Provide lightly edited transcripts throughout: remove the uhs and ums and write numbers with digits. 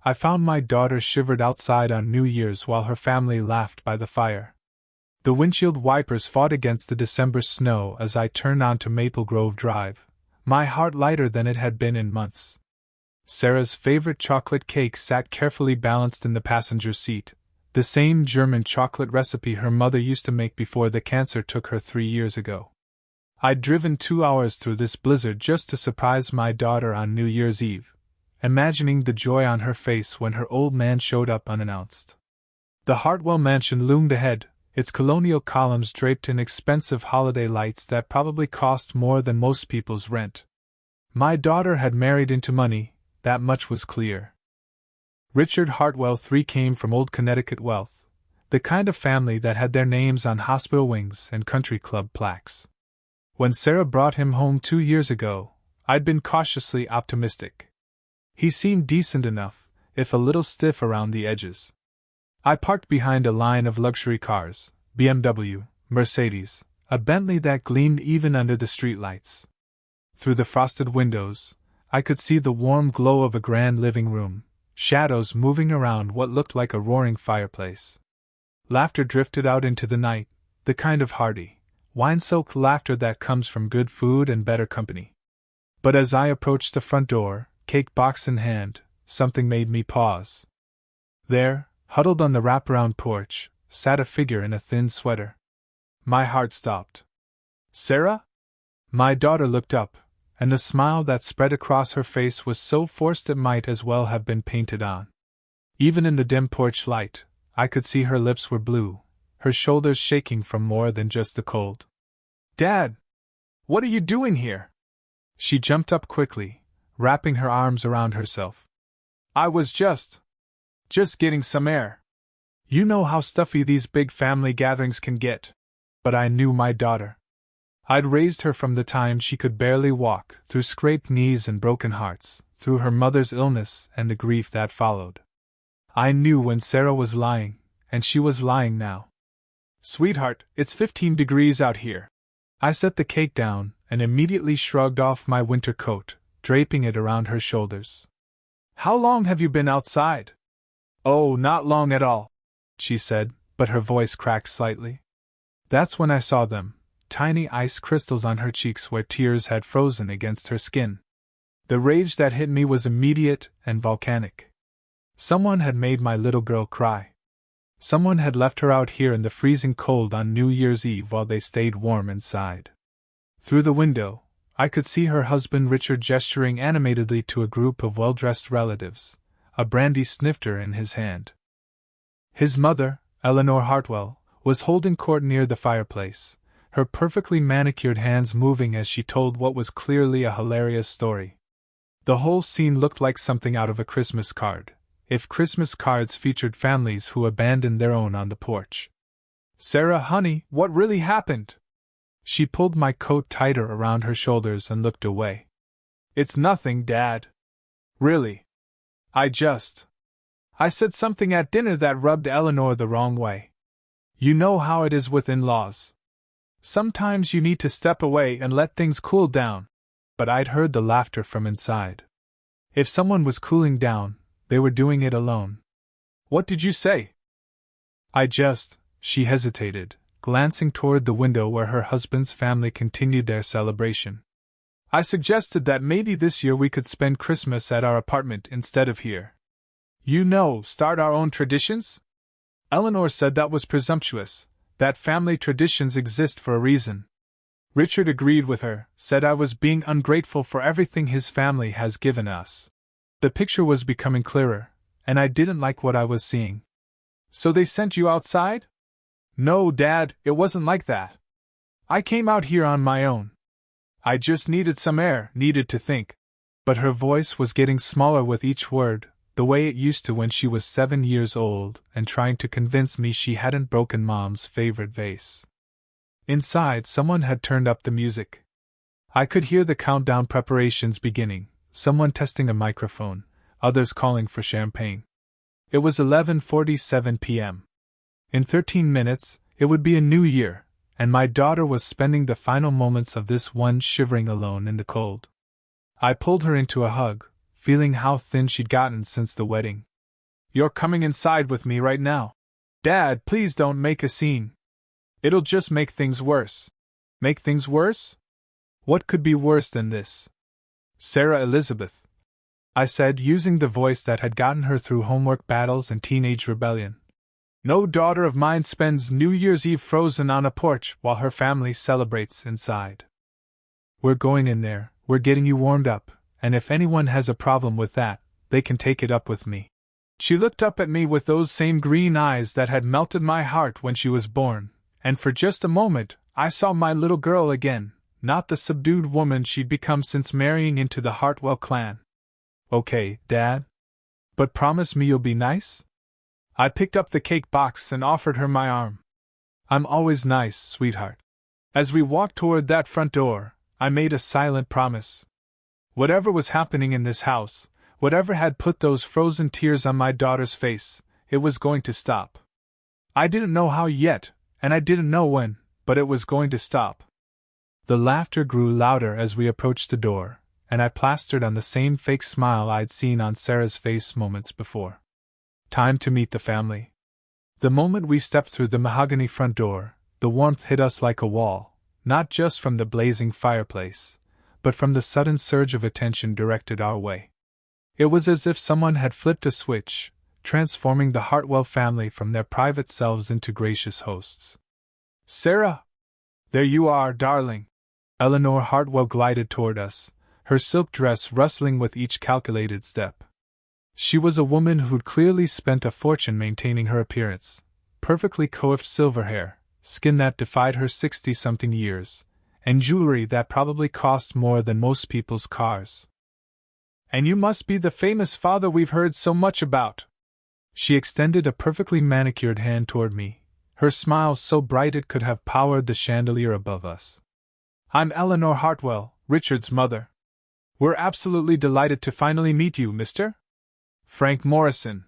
I found my daughter shivered outside on New Year's while her family laughed by the fire. The windshield wipers fought against the December snow as I turned onto Maple Grove Drive, my heart lighter than it had been in months. Sarah's favorite chocolate cake sat carefully balanced in the passenger seat, the same German chocolate recipe her mother used to make before the cancer took her 3 years ago. I'd driven 2 hours through this blizzard just to surprise my daughter on New Year's Eve, imagining the joy on her face when her old man showed up unannounced. The Hartwell mansion loomed ahead, its colonial columns draped in expensive holiday lights that probably cost more than most people's rent. My daughter had married into money, that much was clear. Richard Hartwell III came from old Connecticut wealth, the kind of family that had their names on hospital wings and country club plaques. When Sarah brought him home 2 years ago, I'd been cautiously optimistic. He seemed decent enough, if a little stiff around the edges. I parked behind a line of luxury cars, BMW, Mercedes, a Bentley that gleamed even under the streetlights. Through the frosted windows, I could see the warm glow of a grand living room, shadows moving around what looked like a roaring fireplace. Laughter drifted out into the night, the kind of hearty, wine-soaked laughter that comes from good food and better company. But as I approached the front door, cake box in hand, something made me pause. There, huddled on the wraparound porch, sat a figure in a thin sweater. My heart stopped. Sarah? My daughter looked up, and the smile that spread across her face was so forced it might as well have been painted on. Even in the dim porch light, I could see her lips were blue, her shoulders shaking from more than just the cold. Dad! What are you doing here? She jumped up quickly, wrapping her arms around herself. I was just getting some air. You know how stuffy these big family gatherings can get. But I knew my daughter. I'd raised her from the time she could barely walk, through scraped knees and broken hearts, through her mother's illness and the grief that followed. I knew when Sarah was lying, and she was lying now. Sweetheart, it's 15 degrees out here. I set the cake down and immediately shrugged off my winter coat, draping it around her shoulders. How long have you been outside? Oh, not long at all, she said, but her voice cracked slightly. That's when I saw them, tiny ice crystals on her cheeks where tears had frozen against her skin. The rage that hit me was immediate and volcanic. Someone had made my little girl cry. Someone had left her out here in the freezing cold on New Year's Eve while they stayed warm inside. Through the window, I could see her husband Richard gesturing animatedly to a group of well-dressed relatives, a brandy snifter in his hand. His mother, Eleanor Hartwell, was holding court near the fireplace, her perfectly manicured hands moving as she told what was clearly a hilarious story. The whole scene looked like something out of a Christmas card, if Christmas cards featured families who abandoned their own on the porch. Sarah, honey, what really happened? She pulled my coat tighter around her shoulders and looked away. It's nothing, Dad. Really. I said something at dinner that rubbed Eleanor the wrong way. You know how it is with in-laws. Sometimes you need to step away and let things cool down. But I'd heard the laughter from inside. If someone was cooling down, they were doing it alone. What did you say? She hesitated, glancing toward the window where her husband's family continued their celebration. I suggested that maybe this year we could spend Christmas at our apartment instead of here. You know, start our own traditions? Eleanor said that was presumptuous, that family traditions exist for a reason. Richard agreed with her, said I was being ungrateful for everything his family has given us. The picture was becoming clearer, and I didn't like what I was seeing. So they sent you outside? No, Dad, it wasn't like that. I came out here on my own. I just needed some air, needed to think. But her voice was getting smaller with each word, the way it used to when she was 7 years old and trying to convince me she hadn't broken Mom's favorite vase. Inside, someone had turned up the music. I could hear the countdown preparations beginning, someone testing a microphone, others calling for champagne. It was 11:47 p.m. In 13 minutes, it would be a new year, and my daughter was spending the final moments of this one shivering alone in the cold. I pulled her into a hug, feeling how thin she'd gotten since the wedding. You're coming inside with me right now. Dad, please don't make a scene. It'll just make things worse. Make things worse? What could be worse than this? Sarah Elizabeth, I said, using the voice that had gotten her through homework battles and teenage rebellion. No daughter of mine spends New Year's Eve frozen on a porch while her family celebrates inside. We're going in there, we're getting you warmed up, and if anyone has a problem with that, they can take it up with me. She looked up at me with those same green eyes that had melted my heart when she was born, and for just a moment, I saw my little girl again, not the subdued woman she'd become since marrying into the Hartwell clan. Okay, Dad. But promise me you'll be nice? I picked up the cake box and offered her my arm. I'm always nice, sweetheart. As we walked toward that front door, I made a silent promise. Whatever was happening in this house, whatever had put those frozen tears on my daughter's face, it was going to stop. I didn't know how yet, and I didn't know when, but it was going to stop. The laughter grew louder as we approached the door, and I plastered on the same fake smile I'd seen on Sarah's face moments before. Time to meet the family. The moment we stepped through the mahogany front door, the warmth hit us like a wall, not just from the blazing fireplace, but from the sudden surge of attention directed our way. It was as if someone had flipped a switch, transforming the Hartwell family from their private selves into gracious hosts. Sarah! There you are, darling! Eleanor Hartwell glided toward us, her silk dress rustling with each calculated step. She was a woman who'd clearly spent a fortune maintaining her appearance, perfectly coiffed silver hair, skin that defied her 60-something years, and jewelry that probably cost more than most people's cars. And you must be the famous father we've heard so much about. She extended a perfectly manicured hand toward me, her smile so bright it could have powered the chandelier above us. I'm Eleanor Hartwell, Richard's mother. We're absolutely delighted to finally meet you, Mr. Frank Morrison,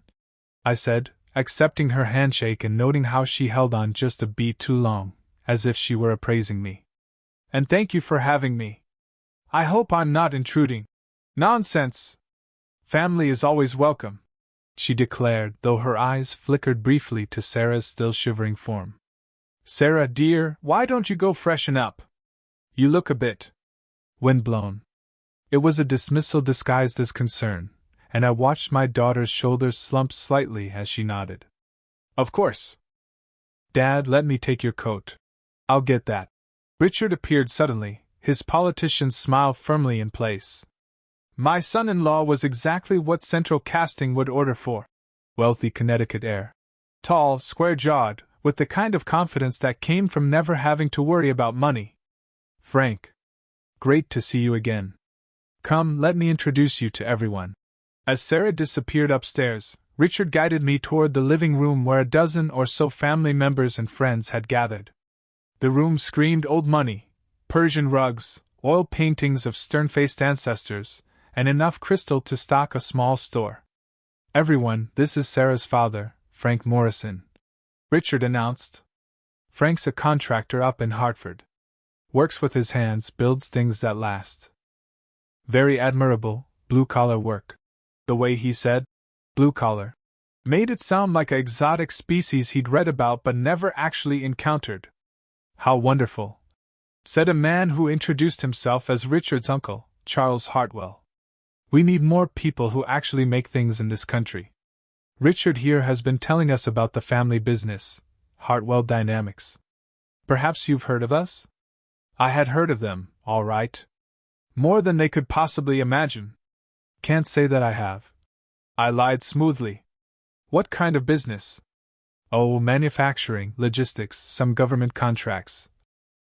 I said, accepting her handshake and noting how she held on just a beat too long, as if she were appraising me. And thank you for having me. I hope I'm not intruding. Nonsense! Family is always welcome, she declared, though her eyes flickered briefly to Sarah's still shivering form. Sarah, dear, why don't you go freshen up? You look a bit windblown. It was a dismissal disguised as concern, and I watched my daughter's shoulders slump slightly as she nodded. Of course. Dad, let me take your coat. I'll get that. Richard appeared suddenly, his politician's smile firmly in place. My son-in-law was exactly what Central Casting would order for. Wealthy Connecticut air. Tall, square-jawed, with the kind of confidence that came from never having to worry about money. Frank. Great to see you again. Come, let me introduce you to everyone. As Sarah disappeared upstairs, Richard guided me toward the living room where a dozen or so family members and friends had gathered. The room screamed old money, Persian rugs, oil paintings of stern-faced ancestors, and enough crystal to stock a small store. Everyone, this is Sarah's father, Frank Morrison, Richard announced. Frank's a contractor up in Hartford. Works with his hands, builds things that last. Very admirable, blue-collar work. The way he said, blue-collar, made it sound like an exotic species he'd read about but never actually encountered. How wonderful, said a man who introduced himself as Richard's uncle, Charles Hartwell. We need more people who actually make things in this country. Richard here has been telling us about the family business, Hartwell Dynamics. Perhaps you've heard of us? I had heard of them, all right. More than they could possibly imagine. Can't say that I have. I lied smoothly. What kind of business? Oh, manufacturing, logistics, some government contracts.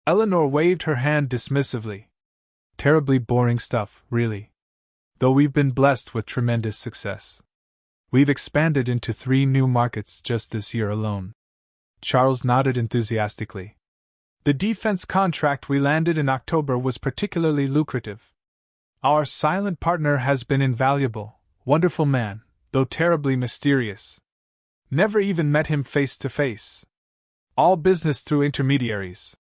Eleanor waved her hand dismissively. Terribly boring stuff, really. Though we've been blessed with tremendous success. We've expanded into 3 new markets just this year alone. Charles nodded enthusiastically. The defense contract we landed in October was particularly lucrative. Our silent partner has been invaluable, wonderful man, though terribly mysterious. Never even met him face to face. All business through intermediaries.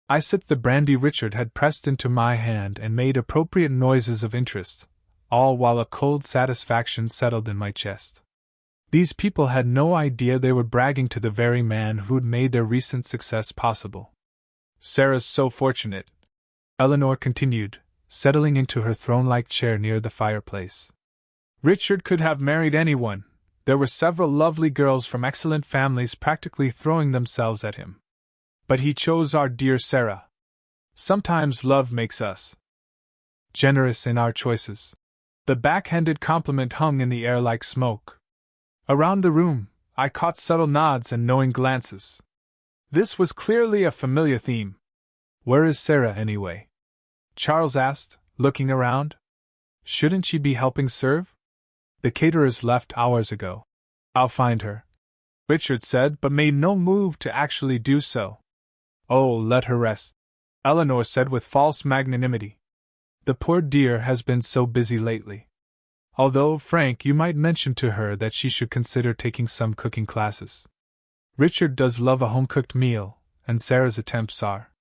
I sipped the brandy Richard had pressed into my hand and made appropriate noises of interest, all while a cold satisfaction settled in my chest. These people had no idea they were bragging to the very man who'd made their recent success possible. Sarah's so fortunate, Eleanor continued, settling into her throne-like chair near the fireplace. Richard could have married anyone. There were several lovely girls from excellent families practically throwing themselves at him. But he chose our dear Sarah. Sometimes love makes us generous in our choices. The backhanded compliment hung in the air like smoke. Around the room, I caught subtle nods and knowing glances. This was clearly a familiar theme. Where is Sarah, anyway? Charles asked, looking around. Shouldn't she be helping serve? The caterers left hours ago. I'll find her, Richard said, but made no move to actually do so. Oh, let her rest, Eleanor said with false magnanimity. The poor dear has been so busy lately. Although, Frank, you might mention to her that she should consider taking some cooking classes. Richard does love a home-cooked meal, and Sarah's attempts are.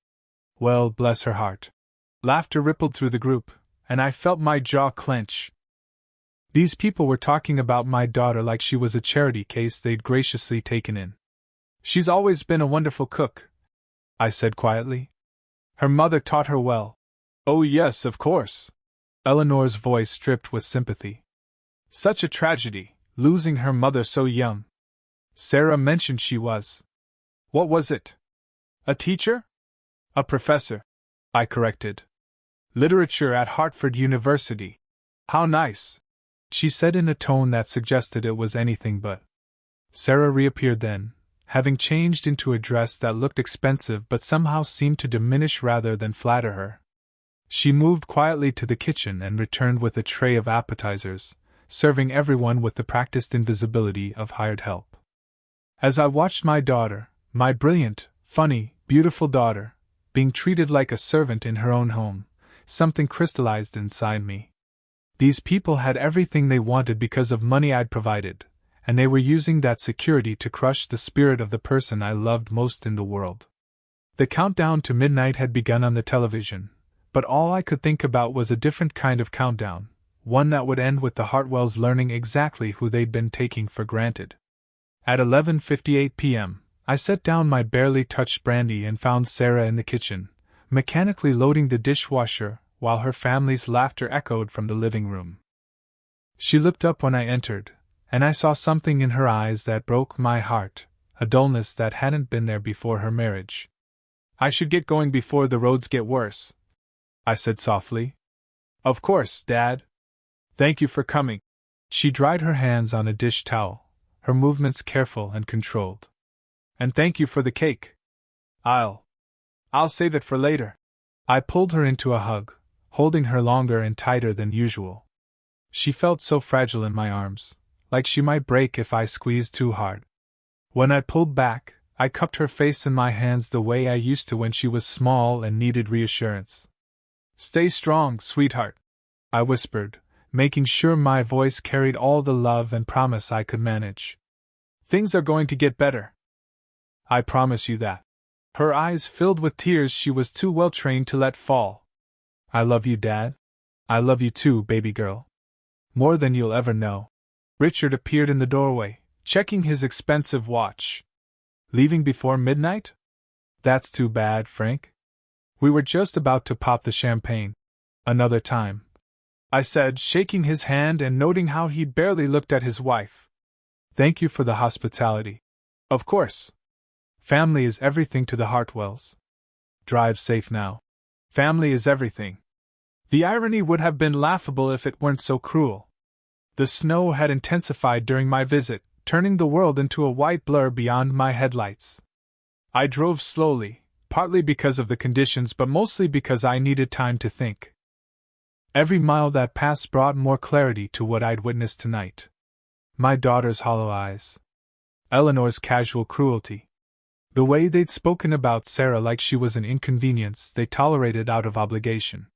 Well, bless her heart. Laughter rippled through the group, and I felt my jaw clench. These people were talking about my daughter like she was a charity case they'd graciously taken in. She's always been a wonderful cook, I said quietly. Her mother taught her well. Oh yes, of course. Eleanor's voice dripped with sympathy. Such a tragedy, losing her mother so young. Sarah mentioned she was. What was it? A teacher? A professor, I corrected. Literature at Hartford University. How nice, she said in a tone that suggested it was anything but. Sarah reappeared then, having changed into a dress that looked expensive but somehow seemed to diminish rather than flatter her. She moved quietly to the kitchen and returned with a tray of appetizers, serving everyone with the practiced invisibility of hired help. As I watched my daughter, my brilliant, funny, beautiful daughter, being treated like a servant in her own home, something crystallized inside me. These people had everything they wanted because of money I'd provided, and they were using that security to crush the spirit of the person I loved most in the world. The countdown to midnight had begun on the television, but all I could think about was a different kind of countdown, one that would end with the Hartwells learning exactly who they'd been taking for granted. At 11:58 p.m., I set down my barely touched brandy and found Sarah in the kitchen, mechanically loading the dishwasher while her family's laughter echoed from the living room. She looked up when I entered, and I saw something in her eyes that broke my heart, a dullness that hadn't been there before her marriage. I should get going before the roads get worse, I said softly. Of course, Dad. Thank you for coming. She dried her hands on a dish towel, her movements careful and controlled. And thank you for the cake. I'll save it for later. I pulled her into a hug, holding her longer and tighter than usual. She felt so fragile in my arms, like she might break if I squeezed too hard. When I pulled back, I cupped her face in my hands the way I used to when she was small and needed reassurance. Stay strong, sweetheart, I whispered, making sure my voice carried all the love and promise I could manage. Things are going to get better. I promise you that. Her eyes filled with tears she was too well trained to let fall. I love you, Dad. I love you too, baby girl. More than you'll ever know. Richard appeared in the doorway, checking his expensive watch. Leaving before midnight? That's too bad, Frank. We were just about to pop the champagne. Another time, I said, shaking his hand and noting how he barely looked at his wife. Thank you for the hospitality. Of course. Family is everything to the Hartwells. Drive safe now. Family is everything. The irony would have been laughable if it weren't so cruel. The snow had intensified during my visit, turning the world into a white blur beyond my headlights. I drove slowly, partly because of the conditions but mostly because I needed time to think. Every mile that passed brought more clarity to what I'd witnessed tonight. My daughter's hollow eyes. Eleanor's casual cruelty. The way they'd spoken about Sarah like she was an inconvenience they tolerated out of obligation.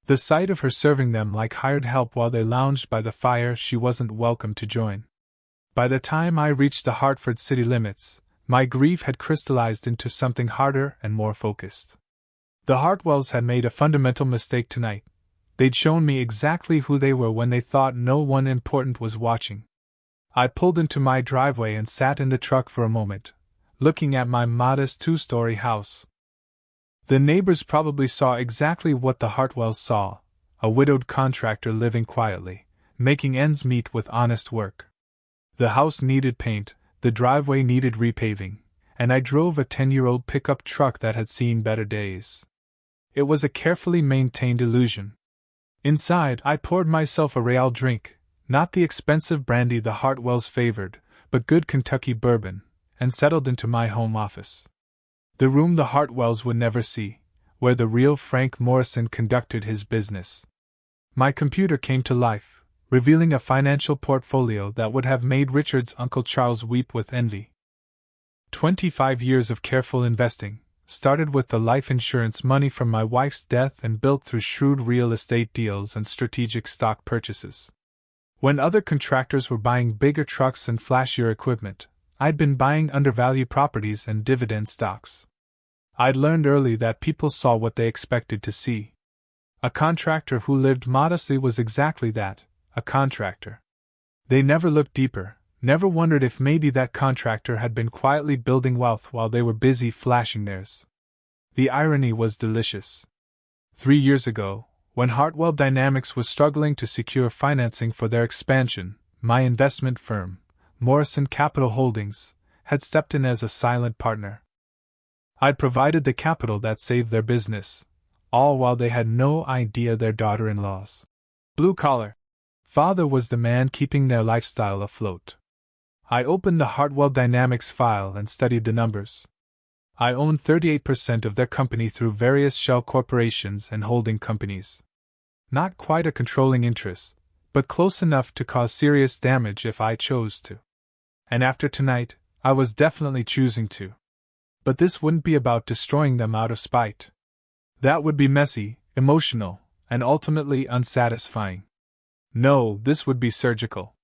The sight of her serving them like hired help while they lounged by the fire she wasn't welcome to join. By the time I reached the Hartford city limits, my grief had crystallized into something harder and more focused. The Hartwells had made a fundamental mistake tonight. They'd shown me exactly who they were when they thought no one important was watching. I pulled into my driveway and sat in the truck for a moment, looking at my modest two-story house. The neighbors probably saw exactly what the Hartwells saw: a widowed contractor living quietly, making ends meet with honest work. The house needed paint, the driveway needed repaving, and I drove a 10-year-old pickup truck that had seen better days. It was a carefully maintained illusion. Inside, I poured myself a Real drink, not the expensive brandy the Hartwells favored, but good Kentucky bourbon, and settled into my home office. The room the Hartwells would never see, where the real Frank Morrison conducted his business. My computer came to life, revealing a financial portfolio that would have made Richard's Uncle Charles weep with envy. 25 years of careful investing, started with the life insurance money from my wife's death and built through shrewd real estate deals and strategic stock purchases. When other contractors were buying bigger trucks and flashier equipment, I'd been buying undervalued properties and dividend stocks. I'd learned early that people saw what they expected to see. A contractor who lived modestly was exactly that, a contractor. They never looked deeper, never wondered if maybe that contractor had been quietly building wealth while they were busy flashing theirs. The irony was delicious. 3 years ago, when Hartwell Dynamics was struggling to secure financing for their expansion, my investment firm, Morrison Capital Holdings, had stepped in as a silent partner. I'd provided the capital that saved their business, all while they had no idea their daughter-in-law's blue-collar father was the man keeping their lifestyle afloat. I opened the Hartwell Dynamics file and studied the numbers. I owned 38% of their company through various shell corporations and holding companies. Not quite a controlling interest, but close enough to cause serious damage if I chose to. And after tonight, I was definitely choosing to. But this wouldn't be about destroying them out of spite. That would be messy, emotional, and ultimately unsatisfying. No, this would be surgical.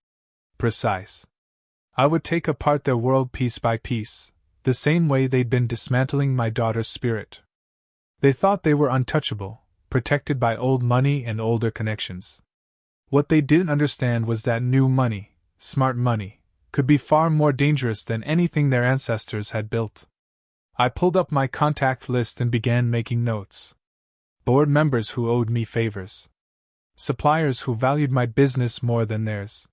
Precise. I would take apart their world piece by piece, the same way they'd been dismantling my daughter's spirit. They thought they were untouchable, protected by old money and older connections. What they didn't understand was that new money, smart money, could be far more dangerous than anything their ancestors had built. I pulled up my contact list and began making notes. Board members who owed me favors. Suppliers who valued my business more than theirs.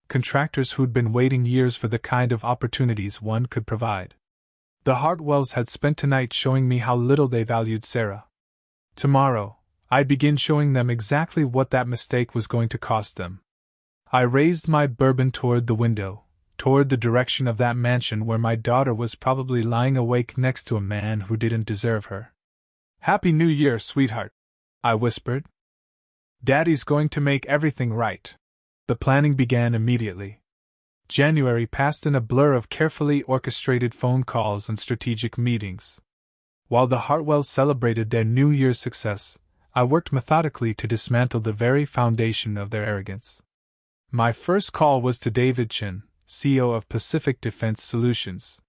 Contractors who'd been waiting years for the kind of opportunities one could provide. The Hartwells had spent tonight showing me how little they valued Sarah. Tomorrow, I'd begin showing them exactly what that mistake was going to cost them. I raised my bourbon toward the window, toward the direction of that mansion where my daughter was probably lying awake next to a man who didn't deserve her. "Happy New Year, sweetheart," I whispered. "Daddy's going to make everything right." The planning began immediately. January passed in a blur of carefully orchestrated phone calls and strategic meetings. While the Hartwells celebrated their New Year's success, I worked methodically to dismantle the very foundation of their arrogance. My first call was to David Chin, CEO of Pacific Defense Solutions.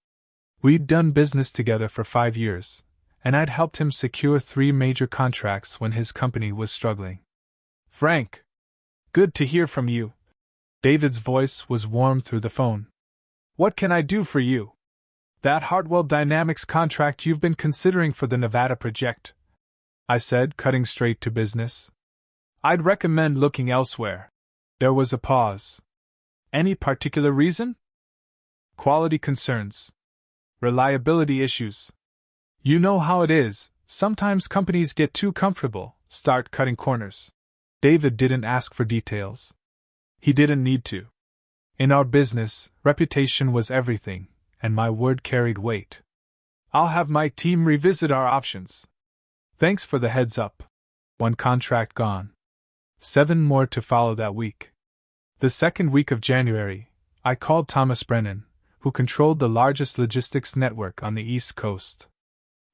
We'd done business together for 5 years, and I'd helped him secure 3 major contracts when his company was struggling. "Frank, good to hear from you." David's voice was warm through the phone. "What can I do for you?" "That Hartwell Dynamics contract you've been considering for the Nevada project," I said, cutting straight to business. "I'd recommend looking elsewhere." There was a pause. "Any particular reason?" "Quality concerns. Reliability issues. You know how it is, sometimes companies get too comfortable, start cutting corners." David didn't ask for details. He didn't need to. In our business, reputation was everything, and my word carried weight. "I'll have my team revisit our options. Thanks for the heads up." 1 contract gone. 7 more to follow that week. The second week of January, I called Thomas Brennan, who controlled the largest logistics network on the East Coast.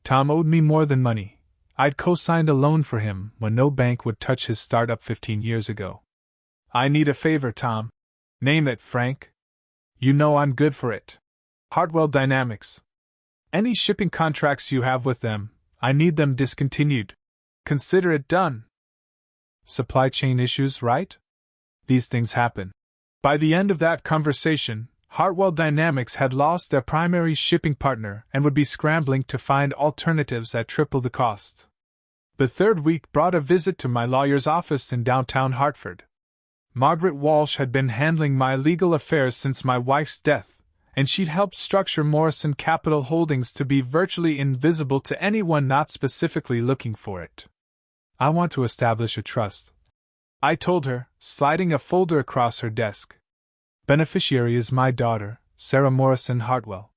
Tom owed me more than money. I'd co-signed a loan for him when no bank would touch his startup 15 years ago. "I need a favor, Tom." "Name it, Frank." "You know I'm good for it. Hartwell Dynamics. Any shipping contracts you have with them, I need them discontinued. Consider it done." "Supply chain issues, right?" "These things happen." By the end of that conversation, Hartwell Dynamics had lost their primary shipping partner and would be scrambling to find alternatives at triple the cost. The third week brought a visit to my lawyer's office in downtown Hartford. Margaret Walsh had been handling my legal affairs since my wife's death, and she'd helped structure Morrison Capital Holdings to be virtually invisible to anyone not specifically looking for it. "I want to establish a trust," I told her, sliding a folder across her desk. "Beneficiary is my daughter, Sarah Morrison Hartwell.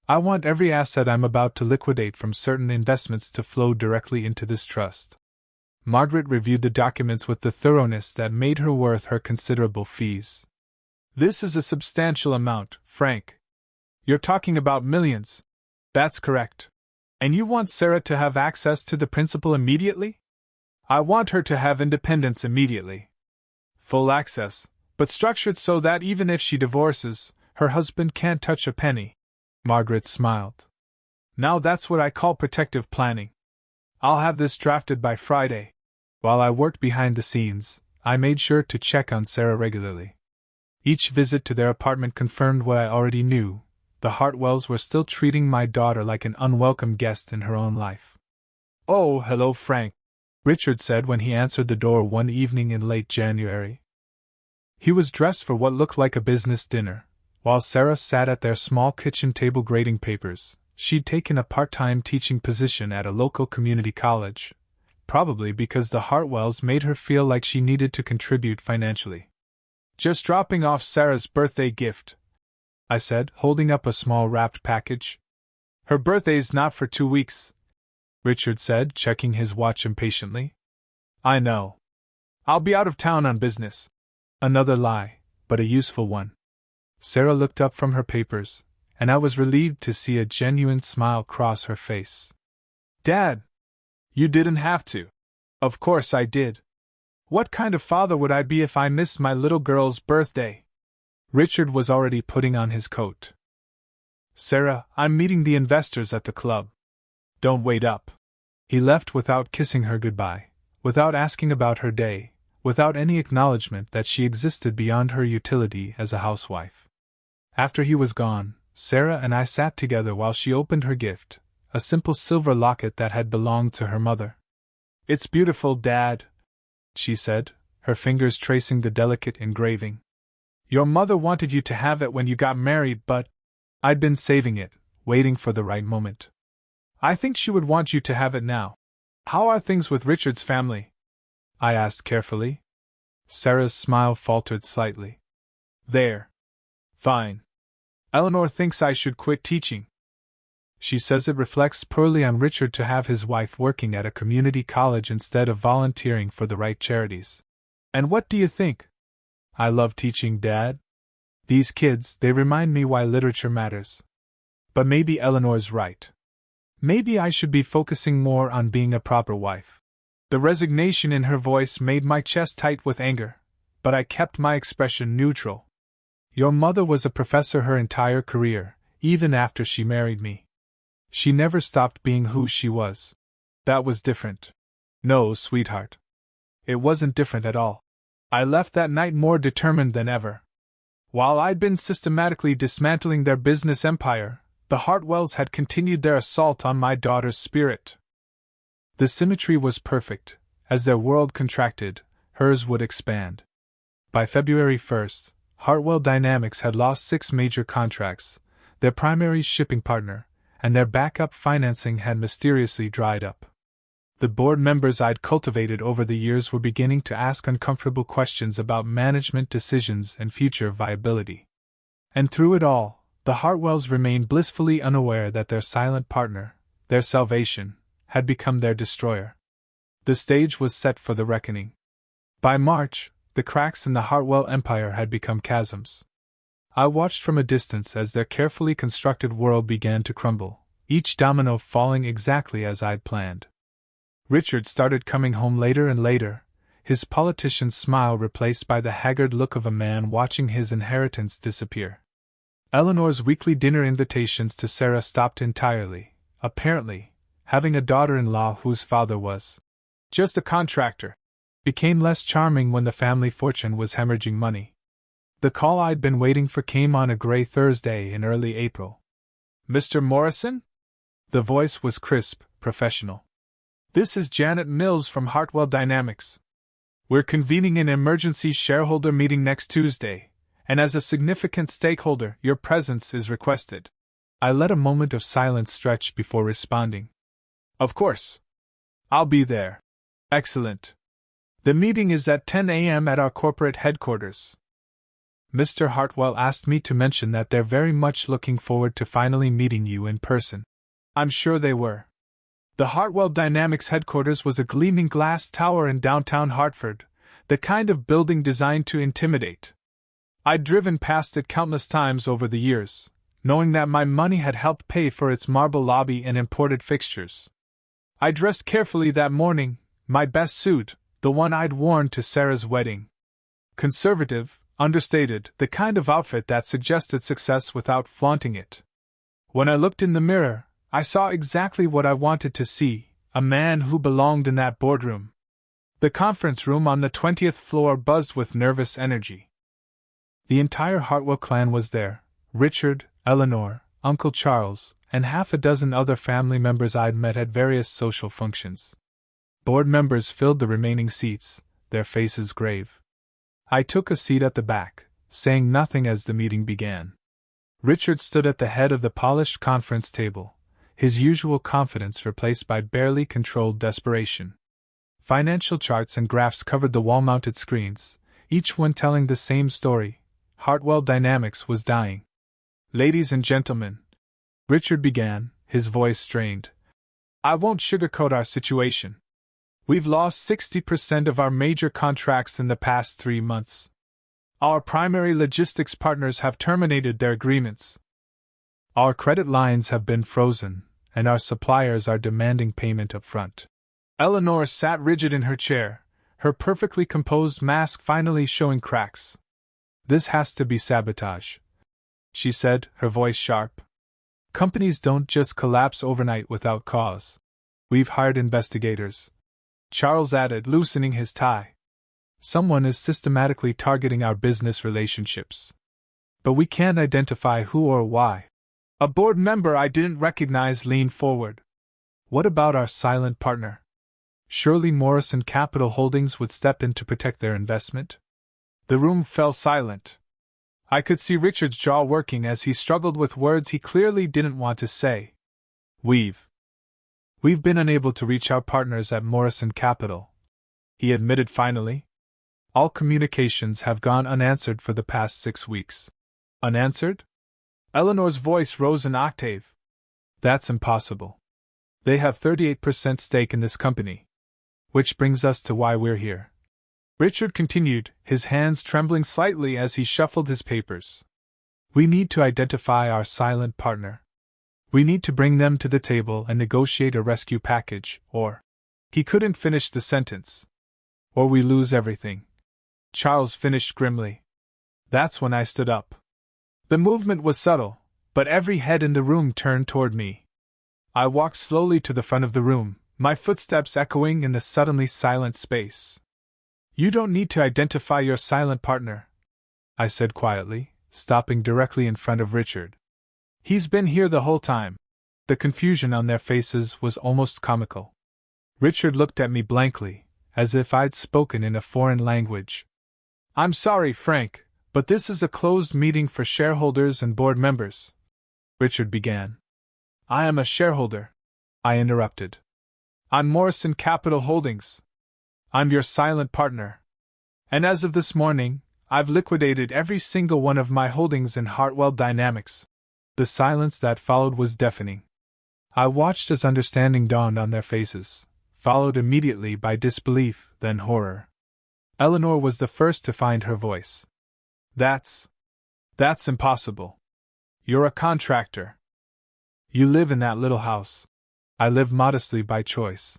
I want every asset I'm about to liquidate from certain investments to flow directly into this trust." Margaret reviewed the documents with the thoroughness that made her worth her considerable fees. "This is a substantial amount, Frank. You're talking about millions." "That's correct. And you want Sarah to have access to the principal immediately?" "I want her to have independence immediately. Full access, but structured so that even if she divorces, her husband can't touch a penny." Margaret smiled. "Now that's what I call protective planning. I'll have this drafted by Friday." While I worked behind the scenes, I made sure to check on Sarah regularly. Each visit to their apartment confirmed what I already knew: the Hartwells were still treating my daughter like an unwelcome guest in her own life. "Oh, hello, Frank," Richard said when he answered the door one evening in late January. He was dressed for what looked like a business dinner, while Sarah sat at their small kitchen table grading papers. She'd taken a part-time teaching position at a local community college, probably because the Hartwells made her feel like she needed to contribute financially. "Just dropping off Sarah's birthday gift," I said, holding up a small wrapped package. "Her birthday's not for 2 weeks," Richard said, checking his watch impatiently. "I know. I'll be out of town on business." Another lie, but a useful one. Sarah looked up from her papers, and I was relieved to see a genuine smile cross her face. "Dad! You didn't have to." "Of course I did. What kind of father would I be if I missed my little girl's birthday?" Richard was already putting on his coat. "Sarah, I'm meeting the investors at the club. Don't wait up." He left without kissing her goodbye, without asking about her day, without any acknowledgement that she existed beyond her utility as a housewife. After he was gone, Sarah and I sat together while she opened her gift, a simple silver locket that had belonged to her mother. "It's beautiful, Dad," she said, her fingers tracing the delicate engraving. "Your mother wanted you to have it when you got married, but I'd been saving it, waiting for the right moment. I think she would want you to have it now. How are things with Richard's family?" I asked carefully. Sarah's smile faltered slightly. "They're fine. Eleanor thinks I should quit teaching. She says it reflects poorly on Richard to have his wife working at a community college instead of volunteering for the right charities. And what do you think? I love teaching, Dad. These kids, they remind me why literature matters. But maybe Eleanor's right. Maybe I should be focusing more on being a proper wife." The resignation in her voice made my chest tight with anger, but I kept my expression neutral. "Your mother was a professor her entire career, even after she married me. She never stopped being who she was. That was different." "No, sweetheart. It wasn't different at all. I left that night more determined than ever. While I'd been systematically dismantling their business empire, the Hartwells had continued their assault on my daughter's spirit. The symmetry was perfect. As their world contracted, hers would expand. By February 1st, Hartwell Dynamics had lost 6 major contracts, their primary shipping partner, and their backup financing had mysteriously dried up. The board members I'd cultivated over the years were beginning to ask uncomfortable questions about management decisions and future viability. And through it all, the Hartwells remained blissfully unaware that their silent partner, their salvation, had become their destroyer. The stage was set for the reckoning. By March, the cracks in the Hartwell empire had become chasms. I watched from a distance as their carefully constructed world began to crumble, each domino falling exactly as I'd planned. Richard started coming home later and later, his politician's smile replaced by the haggard look of a man watching his inheritance disappear. Eleanor's weekly dinner invitations to Sarah stopped entirely, apparently. Having a daughter-in-law whose father was just a contractor became less charming when the family fortune was hemorrhaging money. The call I'd been waiting for came on a gray Thursday in early April. "Mr. Morrison?" The voice was crisp, professional. "This is Janet Mills from Hartwell Dynamics. We're convening an emergency shareholder meeting next Tuesday, and as a significant stakeholder, your presence is requested." I let a moment of silence stretch before responding. "Of course. I'll be there." "Excellent. The meeting is at 10 a.m. at our corporate headquarters. Mr. Hartwell asked me to mention that they're very much looking forward to finally meeting you in person." I'm sure they were. The Hartwell Dynamics headquarters was a gleaming glass tower in downtown Hartford, the kind of building designed to intimidate. I'd driven past it countless times over the years, knowing that my money had helped pay for its marble lobby and imported fixtures. I dressed carefully that morning, my best suit, the one I'd worn to Sarah's wedding. Conservative, understated, the kind of outfit that suggested success without flaunting it. When I looked in the mirror, I saw exactly what I wanted to see, a man who belonged in that boardroom. The conference room on the 20th floor buzzed with nervous energy. The entire Hartwell clan was there: Richard, Eleanor, Uncle Charles, and half a dozen other family members I'd met at various social functions. Board members filled the remaining seats, their faces grave. I took a seat at the back, saying nothing as the meeting began. Richard stood at the head of the polished conference table, his usual confidence replaced by barely controlled desperation. Financial charts and graphs covered the wall-mounted screens, each one telling the same story: Hartwell Dynamics was dying. "Ladies and gentlemen," Richard began, his voice strained, "I won't sugarcoat our situation. We've lost 60% of our major contracts in the past 3 months. Our primary logistics partners have terminated their agreements. Our credit lines have been frozen, and our suppliers are demanding payment up front." Eleanor sat rigid in her chair, her perfectly composed mask finally showing cracks. "This has to be sabotage," she said, her voice sharp. "Companies don't just collapse overnight without cause. We've hired investigators," Charles added, loosening his tie. "Someone is systematically targeting our business relationships. But we can't identify who or why." A board member I didn't recognize leaned forward. "What about our silent partner? Surely Morrison Capital Holdings would step in to protect their investment?" The room fell silent. I could see Richard's jaw working as he struggled with words he clearly didn't want to say. We've been unable to reach our partners at Morrison Capital," he admitted finally. "All communications have gone unanswered for the past 6 weeks." "Unanswered?" Eleanor's voice rose an octave. "That's impossible. They have 38% stake in this company. Which brings us to why we're here," Richard continued, his hands trembling slightly as he shuffled his papers. "We need to identify our silent partner. We need to bring them to the table and negotiate a rescue package, or—" He couldn't finish the sentence. "Or we lose everything," Charles finished grimly. That's when I stood up. The movement was subtle, but every head in the room turned toward me. I walked slowly to the front of the room, my footsteps echoing in the suddenly silent space. "You don't need to identify your silent partner," I said quietly, stopping directly in front of Richard. "He's been here the whole time." The confusion on their faces was almost comical. Richard looked at me blankly, as if I'd spoken in a foreign language. "I'm sorry, Frank, but this is a closed meeting for shareholders and board members," Richard began. "I am a shareholder," I interrupted. "I'm Morrison Capital Holdings. I'm your silent partner. And as of this morning, I've liquidated every single one of my holdings in Hartwell Dynamics." The silence that followed was deafening. I watched as understanding dawned on their faces, followed immediately by disbelief, then horror. Eleanor was the first to find her voice. That's impossible. You're a contractor. You live in that little house." "I live modestly by choice,"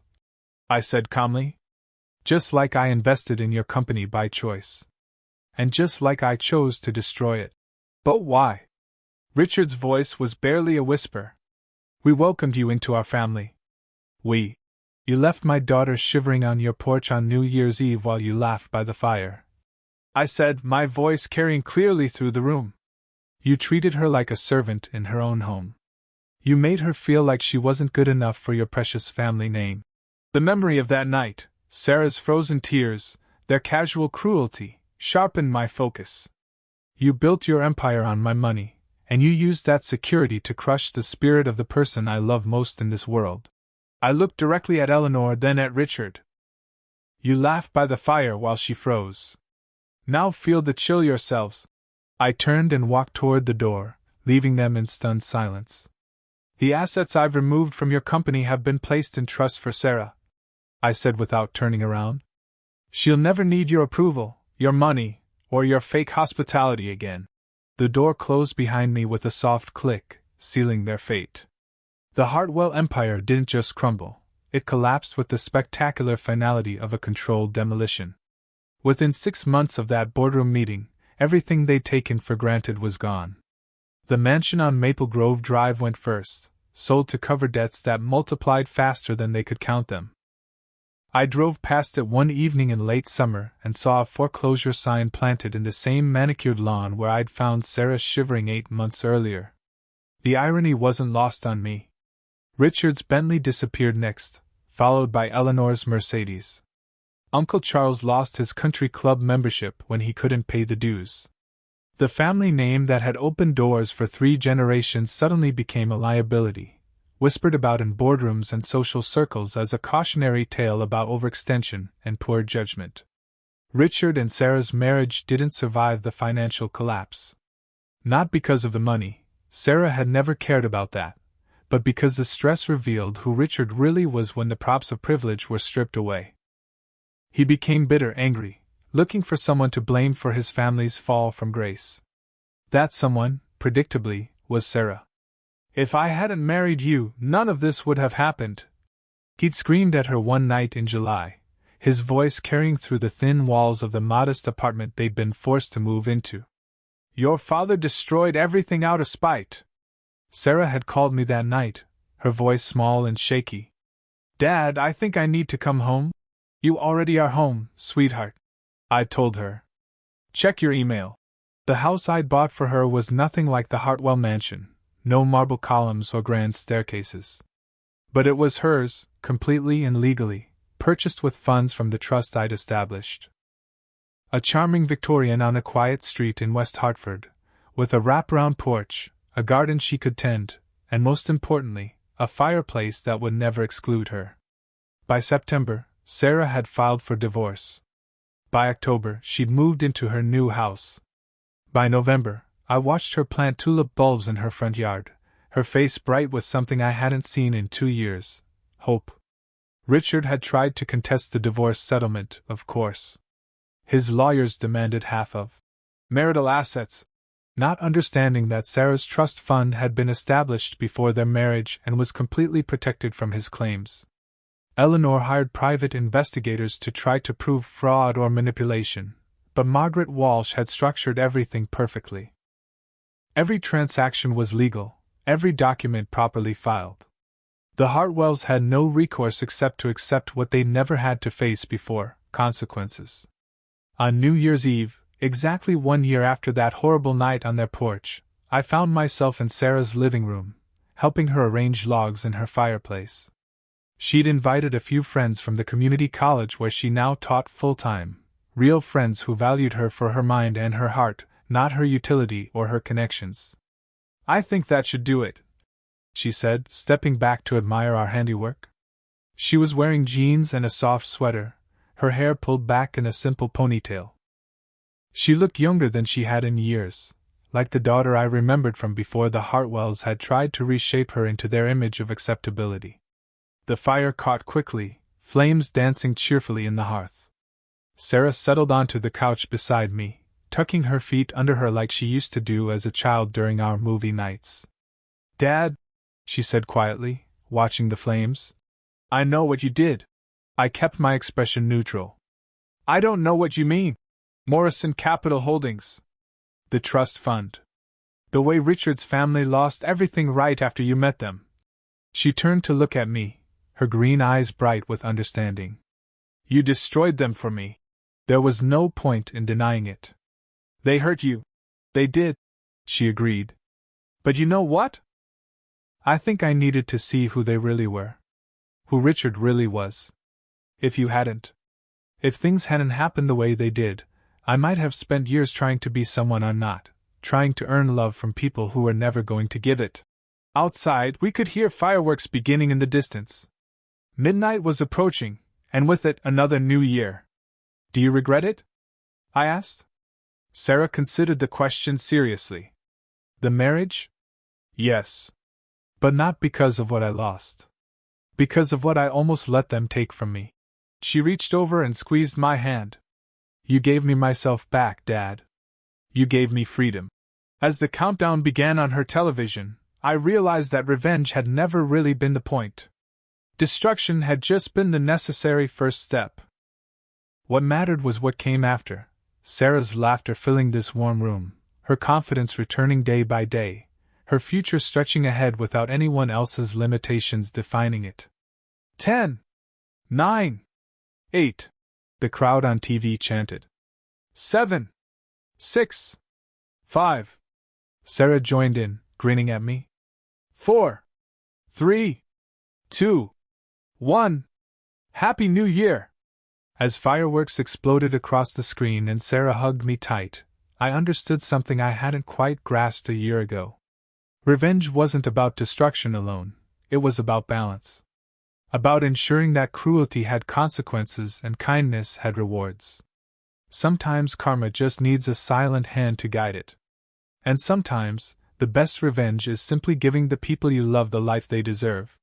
I said calmly. "Just like I invested in your company by choice. And just like I chose to destroy it." "But why?" Richard's voice was barely a whisper. "We welcomed you into our family. You left my daughter shivering on your porch on New Year's Eve while you laughed by the fire. I said, my voice carrying clearly through the room. You treated her like a servant in her own home. You made her feel like she wasn't good enough for your precious family name. The memory of that night, Sarah's frozen tears, their casual cruelty, sharpened my focus. You built your empire on my money, and you used that security to crush the spirit of the person I love most in this world. I looked directly at Eleanor, then at Richard. You laughed by the fire while she froze. Now feel the chill yourselves. I turned and walked toward the door, leaving them in stunned silence. The assets I've removed from your company have been placed in trust for Sarah, I said without turning around. She'll never need your approval, your money, or your fake hospitality again. The door closed behind me with a soft click, sealing their fate. The Hartwell empire didn't just crumble, it collapsed with the spectacular finality of a controlled demolition. Within 6 months of that boardroom meeting, everything they'd taken for granted was gone. The mansion on Maple Grove Drive went first, sold to cover debts that multiplied faster than they could count them. I drove past it one evening in late summer and saw a foreclosure sign planted in the same manicured lawn where I'd found Sarah shivering 8 months earlier. The irony wasn't lost on me. Richard's Bentley disappeared next, followed by Eleanor's Mercedes. Uncle Charles lost his country club membership when he couldn't pay the dues. The family name that had opened doors for 3 generations suddenly became a liability, whispered about in boardrooms and social circles as a cautionary tale about overextension and poor judgment. Richard and Sarah's marriage didn't survive the financial collapse. Not because of the money, Sarah had never cared about that, but because the stress revealed who Richard really was when the props of privilege were stripped away. He became bitter, angry, looking for someone to blame for his family's fall from grace. That someone, predictably, was Sarah. If I hadn't married you, none of this would have happened. He'd screamed at her one night in July, his voice carrying through the thin walls of the modest apartment they'd been forced to move into. Your father destroyed everything out of spite. Sarah had called me that night, her voice small and shaky. Dad, I think I need to come home. You already are home, sweetheart, I told her. Check your email. The house I'd bought for her was nothing like the Hartwell mansion, no marble columns or grand staircases. But it was hers, completely and legally, purchased with funds from the trust I'd established. A charming Victorian on a quiet street in West Hartford, with a wraparound porch, a garden she could tend, and most importantly, a fireplace that would never exclude her. By September, Sarah had filed for divorce. By October, she'd moved into her new house. By November, I watched her plant tulip bulbs in her front yard, her face bright with something I hadn't seen in 2 years: hope. Richard had tried to contest the divorce settlement, of course. His lawyers demanded half of marital assets, not understanding that Sarah's trust fund had been established before their marriage and was completely protected from his claims. Eleanor hired private investigators to try to prove fraud or manipulation, but Margaret Walsh had structured everything perfectly. Every transaction was legal, every document properly filed. The Hartwells had no recourse except to accept what they never had to face before: consequences. On New Year's Eve, exactly 1 year after that horrible night on their porch, I found myself in Sarah's living room, helping her arrange logs in her fireplace. She'd invited a few friends from the community college where she now taught full-time, real friends who valued her for her mind and her heart, not her utility or her connections. I think that should do it, she said, stepping back to admire our handiwork. She was wearing jeans and a soft sweater, her hair pulled back in a simple ponytail. She looked younger than she had in years, like the daughter I remembered from before the Hartwells had tried to reshape her into their image of acceptability. The fire caught quickly, flames dancing cheerfully in the hearth. Sarah settled onto the couch beside me, tucking her feet under her like she used to do as a child during our movie nights. Dad, she said quietly, watching the flames, I know what you did. I kept my expression neutral. I don't know what you mean. Morrison Capital Holdings. The trust fund. The way Richard's family lost everything right after you met them. She turned to look at me, her green eyes bright with understanding. You destroyed them for me. There was no point in denying it. They hurt you. They did, she agreed. But you know what? I think I needed to see who they really were. Who Richard really was. If things hadn't happened the way they did, I might have spent years trying to be someone I'm not, trying to earn love from people who were never going to give it. Outside, we could hear fireworks beginning in the distance. Midnight was approaching, and with it, another new year. Do you regret it? I asked. Sarah considered the question seriously. The marriage? Yes. But not because of what I lost. Because of what I almost let them take from me. She reached over and squeezed my hand. You gave me myself back, Dad. You gave me freedom. As the countdown began on her television, I realized that revenge had never really been the point. Destruction had just been the necessary first step. What mattered was what came after. Sarah's laughter filling this warm room, her confidence returning day by day, her future stretching ahead without anyone else's limitations defining it. 10, 9, 8, the crowd on TV chanted. 7, 6, 5. Sarah joined in, grinning at me. 4, 3, 2, 1. Happy New Year! As fireworks exploded across the screen and Sarah hugged me tight, I understood something I hadn't quite grasped a year ago. Revenge wasn't about destruction alone, it was about balance. About ensuring that cruelty had consequences and kindness had rewards. Sometimes karma just needs a silent hand to guide it. And sometimes, the best revenge is simply giving the people you love the life they deserve.